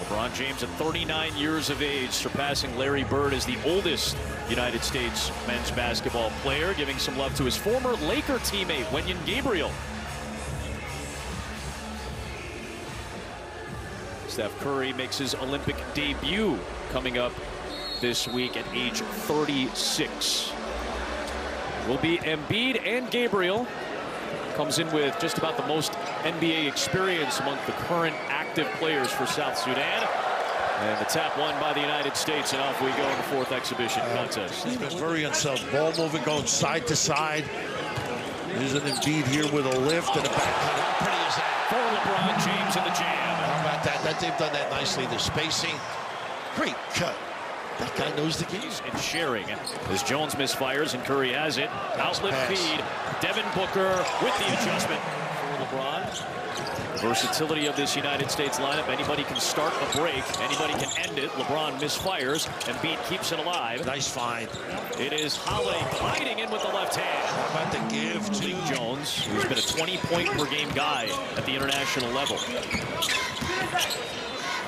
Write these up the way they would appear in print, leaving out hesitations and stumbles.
LeBron James at 39 years of age, surpassing Larry Bird as the oldest United States men's basketball player, giving some love to his former Laker teammate, Wenyen Gabriel. Steph Curry makes his Olympic debut coming up this week at age 36. Will be Embiid and Gabriel. Comes in with just about the most NBA experience among the current active players for South Sudan. And the tap won by the United States, and off we go in the fourth exhibition contest. He's been very unsettled. Ball moving, going side to side. There's an Embiid here with a lift and a back cut. How pretty is that? For LeBron James in the jam. How about that? They've done that nicely. The spacing. Great cut. That guy knows the game. And sharing as Jones misfires and Curry has it. Outlet feed. Devin Booker with the adjustment for LeBron. Versatility of this United States lineup. Anybody can start a break. Anybody can end it. LeBron misfires. Embiid keeps it alive. Nice find. It is Holiday gliding in with the left hand. How about the give to Jones, who's been a 20-point per game guy at the international level.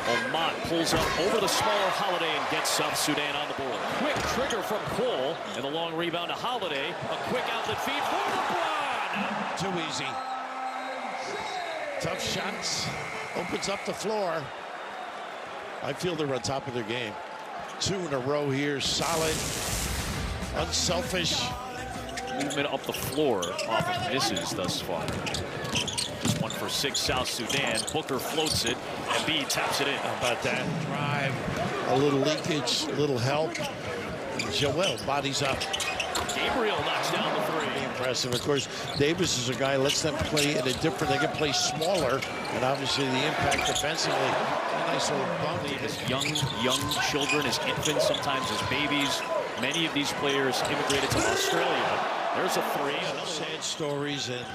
Omot pulls up over the smaller Holiday and gets South Sudan on the board. Quick trigger from Cole, and the long rebound to Holiday. A quick outlet feed for LeBron. Too easy. Tough shots. Opens up the floor. I feel they're on top of their game. Two in a row here. Solid. Unselfish. Movement up the floor off of misses thus far. Just 1 for 6 South Sudan. Booker floats it. Embiid taps it in. How about that? Drive. A little leakage. A little help. Joel bodies up. Gabriel knocks down the three. Impressive. Of course, Davis is a guy, lets them play in a different, they can play smaller, and obviously the impact defensively. A nice little bump. As young children, as infants, sometimes as babies. Many of these players immigrated to Australia. There's a three. Sad stories and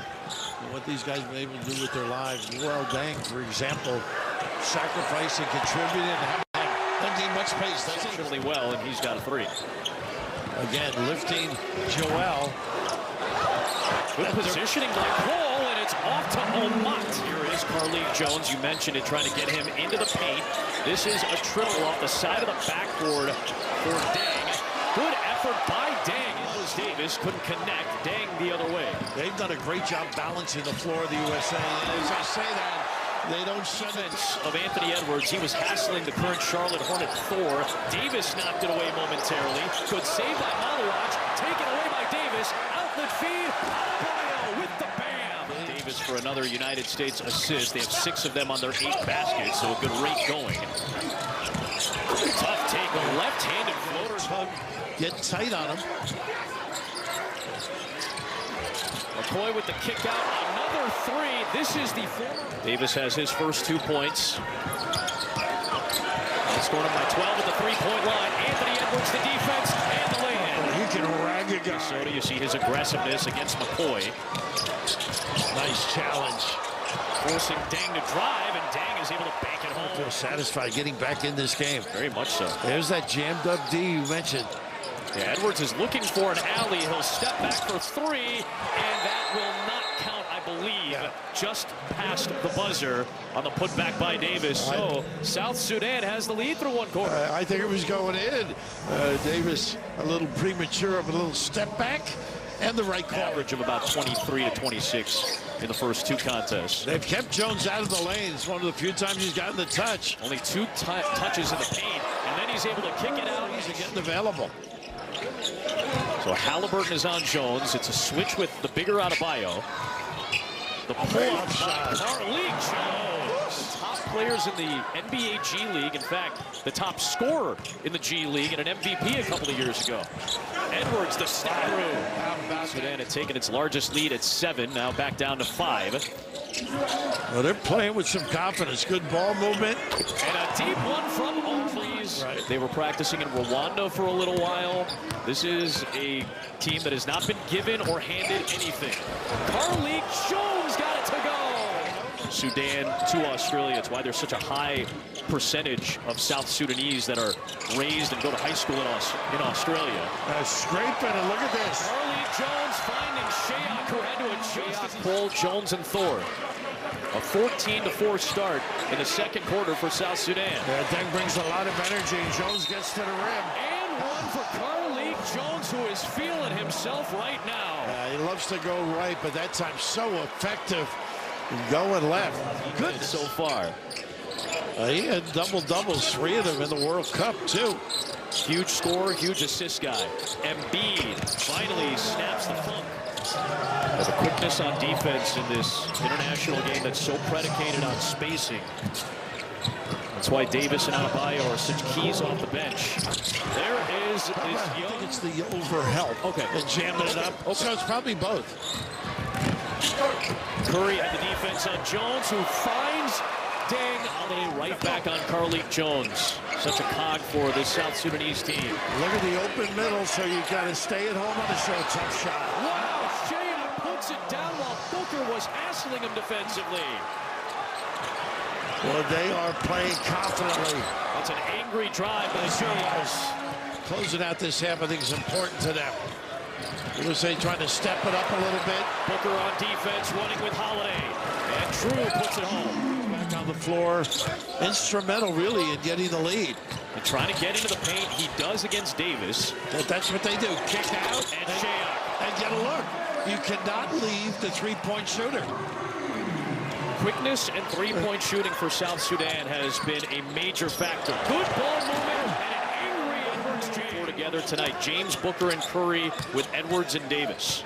what these guys have been able to do with their lives. World Dang, for example, sacrificing, contributing, and doesn't need much space, does he? Exceptionally well, and he's got a three. Again, lifting Joel. Good positioning by Cole, and it's off to Omot. Here is Carlik Jones. You mentioned it, trying to get him into the paint. This is a triple off the side of the backboard for Dang. Good effort by Dang. It was Davis, couldn't connect. Dang the other way. They've done a great job balancing the floor of the USA. And as I say that, they don't shut it. Of Anthony Edwards, he was hassling the current Charlotte Hornet Thor. Davis knocked it away momentarily. Good save by Malawatch. Taken away by Davis. Outlet feed. Adebayo with the bam. Davis for another United States assist. They have 6 of them on their 8 baskets, so a good rate going. Tough take, a left-handed floater. Get tight on him. McCoy with the kick out. Another three. This is the former. Davis has his first 2 points. Scored him by 12 at the three-point line. Anthony Edwards, the defense, and the lay-in. He can rag a guy. So you see his aggressiveness against McCoy. Nice challenge. Forcing Dang to drive, and Dang is able to bank it home. I feel satisfied getting back in this game. Very much so. There's that jammed up D you mentioned. Yeah, Edwards is looking for an alley. He'll step back for 3, and that will not count, I believe. Yeah. Just past the buzzer on the putback by Davis. So South Sudan has the lead through 1 quarter. I think it was going in. Davis a little premature, but a little step back, and the right call. Average of about 23 to 26 in the first 2 contests. They've kept Jones out of the lane. It's one of the few times he's gotten the touch. Only 2 touches in the paint, and then he's able to kick it out. He's getting available. So Halliburton is on Jones. It's a switch with the bigger Adebayo. The pull-up shot. Carlik Jones. Top players in the NBA G League. In fact, the top scorer in the G League and an MVP a couple of years ago. Edwards, the step through. Sudan had taken its largest lead at 7. Now back down to 5. Well, they're playing with some confidence. Good ball movement. And a deep one from Oakley's. Right. They were practicing in Rwanda for a little while. This is a team that has not been given or handed anything. Carlik Jones got it to go. Sudan to Australia. It's why there's such a high percentage of South Sudanese that are raised and go to high school in Australia. Scraping, and look at this. Carlik Jones finding Shayok, who had to adjust. Cole, Jones, and Thor. A 14-4 start in the second quarter for South Sudan. Yeah, Deng brings a lot of energy. Jones gets to the rim. And one for Carlik Jones, who is feeling himself right now. He loves to go right, but that time so effective going left. Good so far. He had double-doubles, 3 of them in the World Cup, too. Huge scorer, huge assist guy. Embiid finally snaps the funk. The quickness on defense in this international game that's so predicated on spacing. That's why Davis and Adebayo are such keys off the bench. There is this I think it's the overhelp. Okay. And jamming it up. Okay. So it's probably both. Curry had the defense on Jones, who finds Deng. Holiday right back on Carlik Jones. Such a cog for this South Sudanese team. Look at the open middle, so you got to stay at home on the show. Tough shot. Wow, Shea puts it down while Booker was hassling him defensively. Well, they are playing confidently. That's an angry drive by Shea. Closing out this half, I think, is important to them. USA trying to step it up a little bit. Booker on defense, running with Holiday. And Drew puts it home. Back on the floor. Instrumental, really, in getting the lead. And trying to get into the paint. He does against Davis. That's what they do. Kick out And Shea. And get a look. You cannot leave the three-point shooter. Quickness and three-point shooting for South Sudan has been a major factor. Good ball movement and an angry Edwards. James together tonight. James, Booker, and Curry with Edwards and Davis.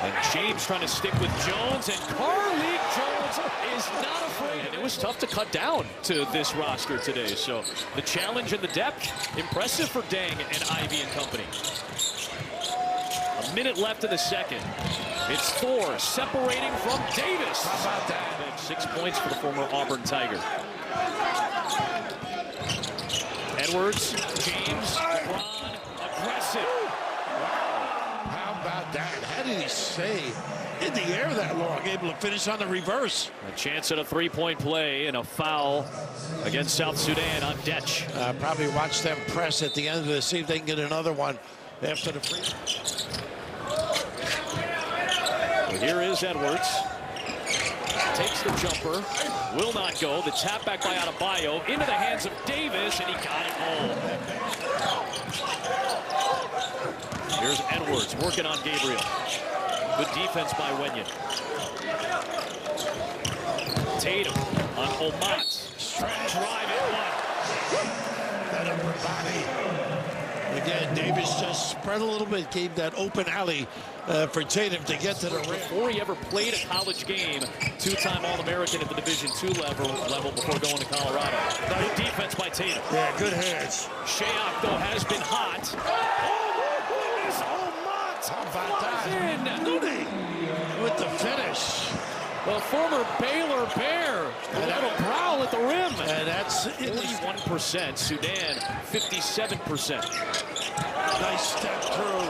And James trying to stick with Jones, and Carlik Jones is not afraid. And it was tough to cut down to this roster today. So the challenge and the depth, impressive for Deng and Ivy and company. A minute left in the second. It's Thor separating from Davis. How about that? 6 points for the former Auburn Tiger. Edwards, James, LeBron, aggressive. How about that? How did he stay in the air that long, able to finish on the reverse? A chance at a three-point play and a foul against South Sudan on Detch. Probably watch them press at the end of this, see if they can get another one after the free. Here is Edwards. Takes the jumper. Will not go. The tap back by Adebayo into the hands of Davis, and he got it home. Here's Edwards working on Gabriel. Good defense by Wenyen. Tatum on Omat. Stretch drive at one. That upper body. Again, Davis just spread a little bit, gave that open alley for Tatum to get to the rim. Before he ever played a college game, two-time All-American at the Division II level before going to Colorado. Good defense by Tatum. Yeah, good hands. Shea, though, has been hot. How about that? Looney with the finish. The former Baylor Bear, a little growl at the rim. And that's 41%, Sudan 57%. Nice step through.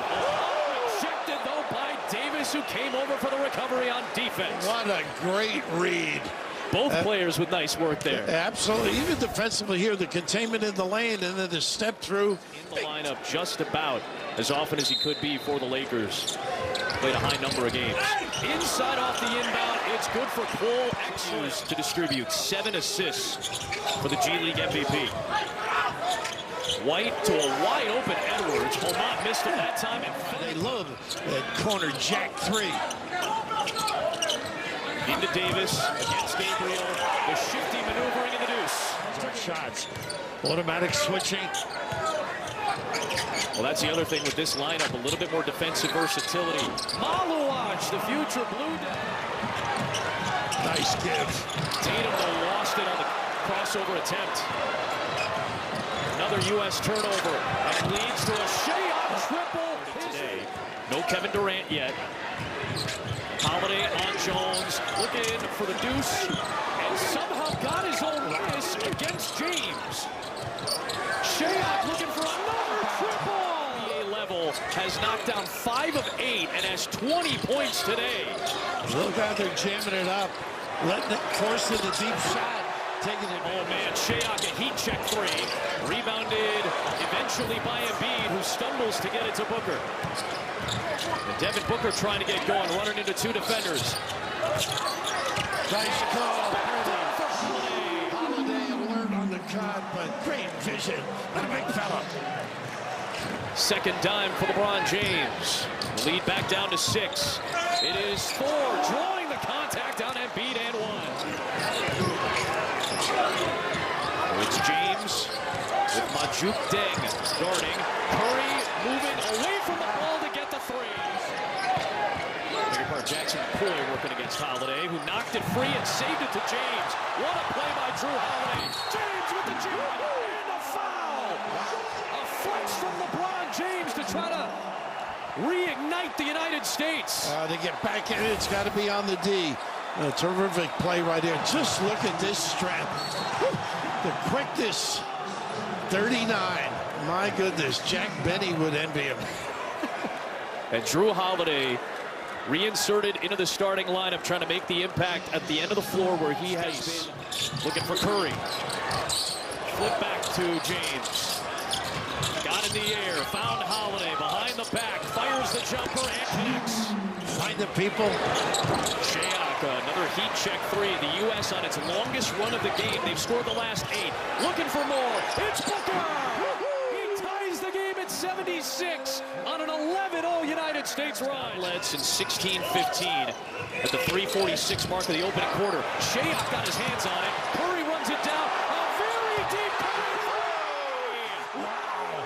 Rejected though by Davis, who came over for the recovery on defense. What a great read. Both players with nice work there. Absolutely, even defensively here, the containment in the lane and then the step through. In the lineup just about as often as he could be for the Lakers. Played a high number of games. Inside off the inbound, it's good for Cole Exus to distribute. 7 assists for the G League MVP. White to a wide open Edwards. Omat missed it that time. And they love that corner jack three. Into Davis against Gabriel. The shifty maneuvering in the deuce. Shots. Automatic switching. Well, that's the other thing with this lineup, a little bit more defensive versatility. Maluach, the future Blue. Nice give. Tatum though lost it on the crossover attempt. Another U.S. turnover, and leads to a Shea triple today. No Kevin Durant yet. Holiday on Jones, looking for the deuce, and somehow got his own miss against James. Shea looking for another triple. Level has knocked down 5 of 8 and has 20 points today. Look out there jamming it up, letting it force in the deep shot, taking it. Oh man, Shea a heat check 3, rebounded eventually by Embiid, who stumbles to get it to Booker. And Devin Booker trying to get going, running into 2 defenders. Nice call. Holiday alert on the cut, but great vision. What a big fella. Second dime for LeBron James. Lead back down to 6. It is 4, drawing the contact on Embiid and 1. It's James with Majuk Deng guarding. Curry moving away from the ball to get the 3. Bigger part, Jackson Coy working against Holiday, who knocked it free and saved it to James. What a play by Drew Holiday. James with the jam and a foul. A flex from LeBron James to try to reignite the United States. To get back in it, it's got to be on the D. A terrific play right here. Just look at this strength. The quickness. 39. My goodness, Jack Benny would envy him. And Drew Holiday reinserted into the starting lineup, trying to make the impact at the end of the floor where he has been looking for Curry. Flip back to James. Got in the air, found Holiday behind the back, fires the jumper and connects. Find the people. Shayak, another heat check 3. The U.S. on its longest run of the game. They've scored the last 8. Looking for more. It's Booker! He ties the game at 76 on an 11-0 United States run. Leds in 16-15 at the 3:46 mark of the opening quarter. Shayak got his hands on it. Curry runs it down. A very deep Curry three! Wow!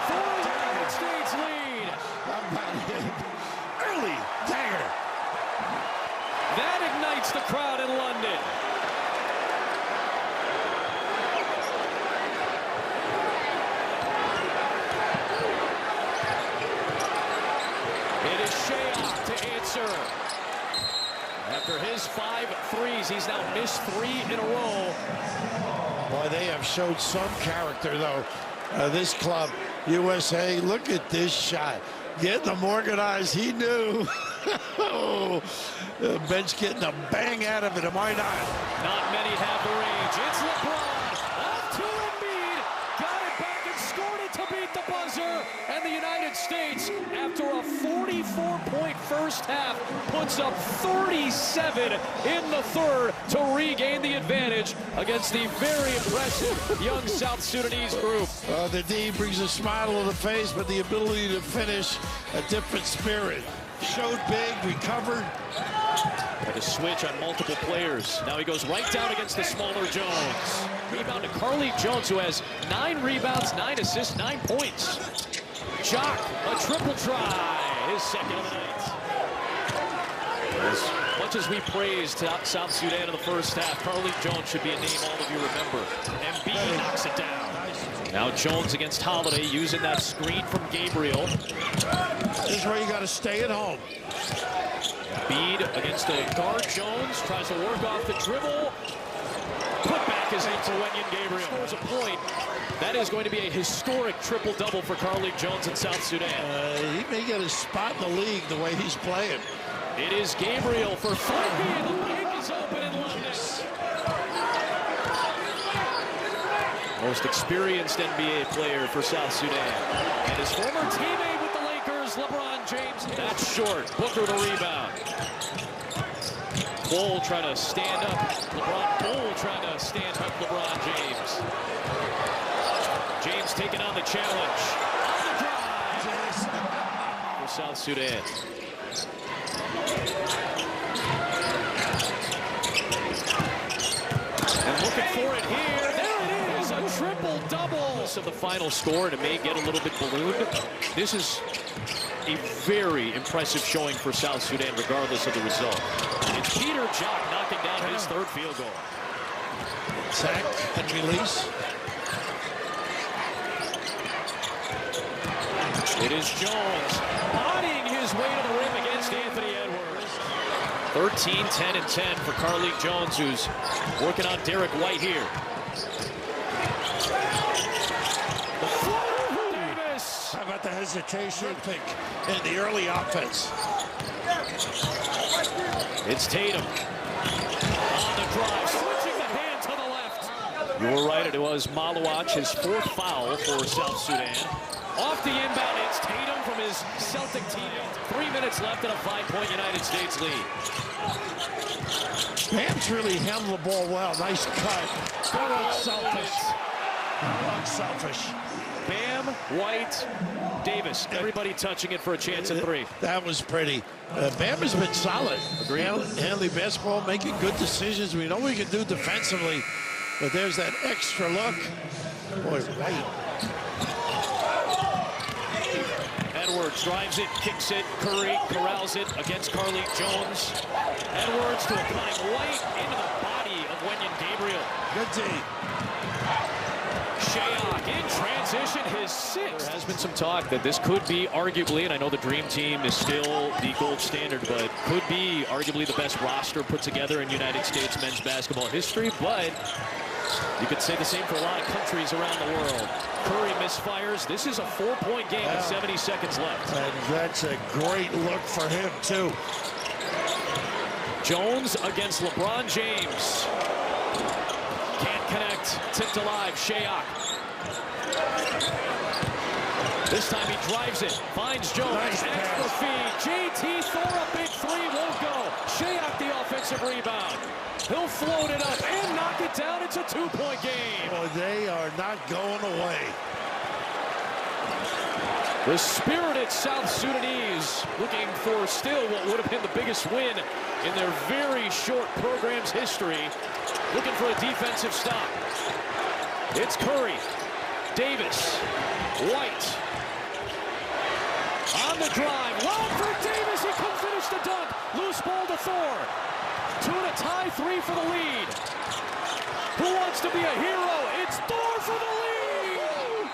For the United States lead. Early dagger. That ignites the crowd in London. It is Shayak to answer. After his 5 threes, he's now missed 3 in a row. Boy, they have showed some character, though. This club, USA, look at this shot. Getting them organized, he knew. The bench getting a bang out of it, am I not? Not many have the range. It's LeBron. Off to Embiid. Got it back and scored it to beat the buzzer. And the United States, after a 44-point first half, puts up 37 in the third to regain the advantage against the very impressive young South Sudanese group. The D brings a smile to the face, but the ability to finish a different spirit. Showed big, recovered. Had a switch on multiple players. Now he goes right down against the smaller Jones. Rebound to Carly Jones, who has 9 rebounds, 9 assists, 9 points. Jock, a triple try, his second of the night. As much as we praised South Sudan in the first half, Carly Jones should be a name all of you remember. Embiid knocks it down. Now Jones against Holiday, using that screen from Gabriel. This is where you got to stay at home. Embiid against the guard. Jones tries to work off the dribble. Put back is in for Wenyen Gabriel. Scores a point. That is going to be a historic triple-double for Carly Jones in South Sudan. He may get a spot in the league the way he's playing. It is Gabriel for 3. The bank is open in London. Most experienced NBA player for South Sudan. And his former teammate with the Lakers, LeBron James. That's short. Booker the rebound. Bull trying to stand up. Bull trying to stand up LeBron James. James taking on the challenge. On the drive for South Sudan. And looking for it here. There it is, a triple-double. Of the final score, and it may get a little bit ballooned. This is a very impressive showing for South Sudan, regardless of the result. It's Peter Jock knocking down his 3rd field goal. Sack and release. It is Jones bodying his way to the rim against Anthony Edwards. 13, 10, and 10 for Carly Jones, who's working on Derek White here. How about the hesitation pick in the early offense? It's Tatum on the drive, switching the hand to the left. You were right, it was Maluach, his 4th foul for South Sudan. Off the inbound, it's Tatum from his Celtic teammate. 3 minutes left in a 5-point United States lead. Bam's really handled the ball well. Nice cut. How unselfish. How unselfish. Bam, White, Davis, everybody touching it for a chance at three. That was pretty. Bam has been solid. Agreed. Handling basketball, making good decisions. We know we can do defensively, but there's that extra look. Boy, White. Edwards drives it, kicks it. Curry corrals it against Carlik Jones. Edwards to applying White into the body of Wenyen Gabriel. Good D. Shayok in transition, his sixth. There has been some talk that this could be arguably, and I know the Dream Team is still the gold standard, but could be arguably the best roster put together in United States men's basketball history, but you could say the same for a lot of countries around the world. Curry misfires. This is a 4-point game with 70 seconds left. And that's a great look for him, too. Jones against LeBron James. Can't connect. Tipped alive. Shayok. This time he drives it. Finds Jones. Nice extra feed. JT Thor a big three. Won't go. Shayok the offensive rebound. He'll float it up and knock it down. It's a 2-point game. Well, they are not going away. The spirited South Sudanese looking for still what would have been the biggest win in their very short program's history. Looking for a defensive stop. It's Curry. Davis. White. On the drive. Long for Davis. He couldn't finish the dunk. Loose ball to Thor. 2 to tie, 3 for the lead. Who wants to be a hero? It's Thor for the lead!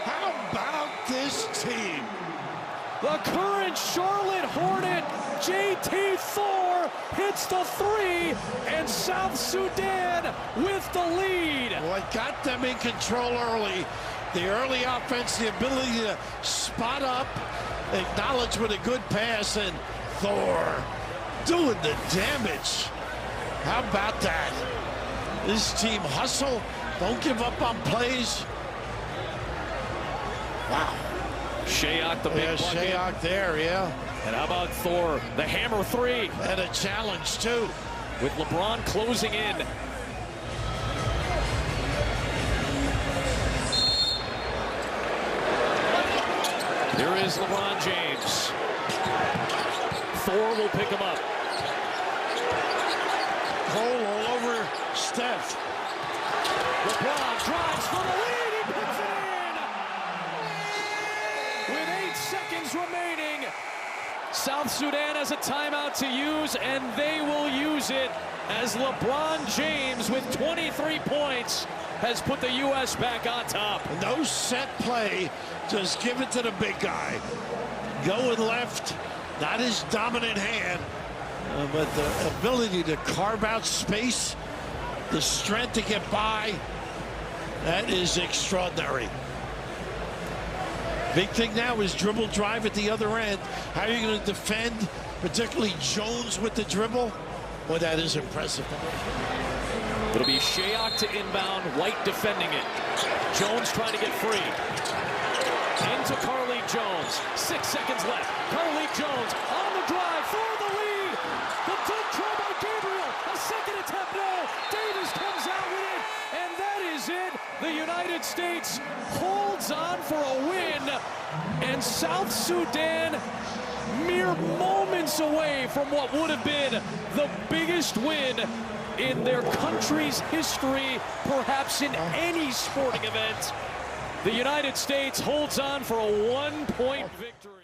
How about this team? The current Charlotte Hornet, JT Thor, hits the three, and South Sudan with the lead. What got them in control early, the early offense, the ability to spot up, acknowledge with a good pass, and Thor doing the damage. How about that? This team hustle, don't give up on plays. Wow. Shayok the big bucket. Shayok there, yeah. And how about Thor, the hammer three? And a challenge, too. With LeBron closing in. Here is LeBron James. Thor will pick him up. Hole all over Steph. LeBron drives for the lead. He puts it in. With 8 seconds remaining, South Sudan has a timeout to use, and they will use it as LeBron James with 23 points has put the U.S. back on top. No set play, just give it to the big guy. Going left, not his dominant hand, but the ability to carve out space, the strength to get by, that is extraordinary. Big thing now is dribble drive at the other end. How are you going to defend, particularly Jones with the dribble? Well, that is impressive. It'll be Shayok to inbound, White defending it. Jones trying to get free. Into Carlik Jones. 6 seconds left. Carlik Jones on the drive for the lead. The dunk try by Gabriel. A second attempt, no. Davis comes out with it. And that is it. The United States holds on for a win. And South Sudan mere moments away from what would have been the biggest win in their country's history, perhaps in any sporting event. The United States holds on for a 1-point victory.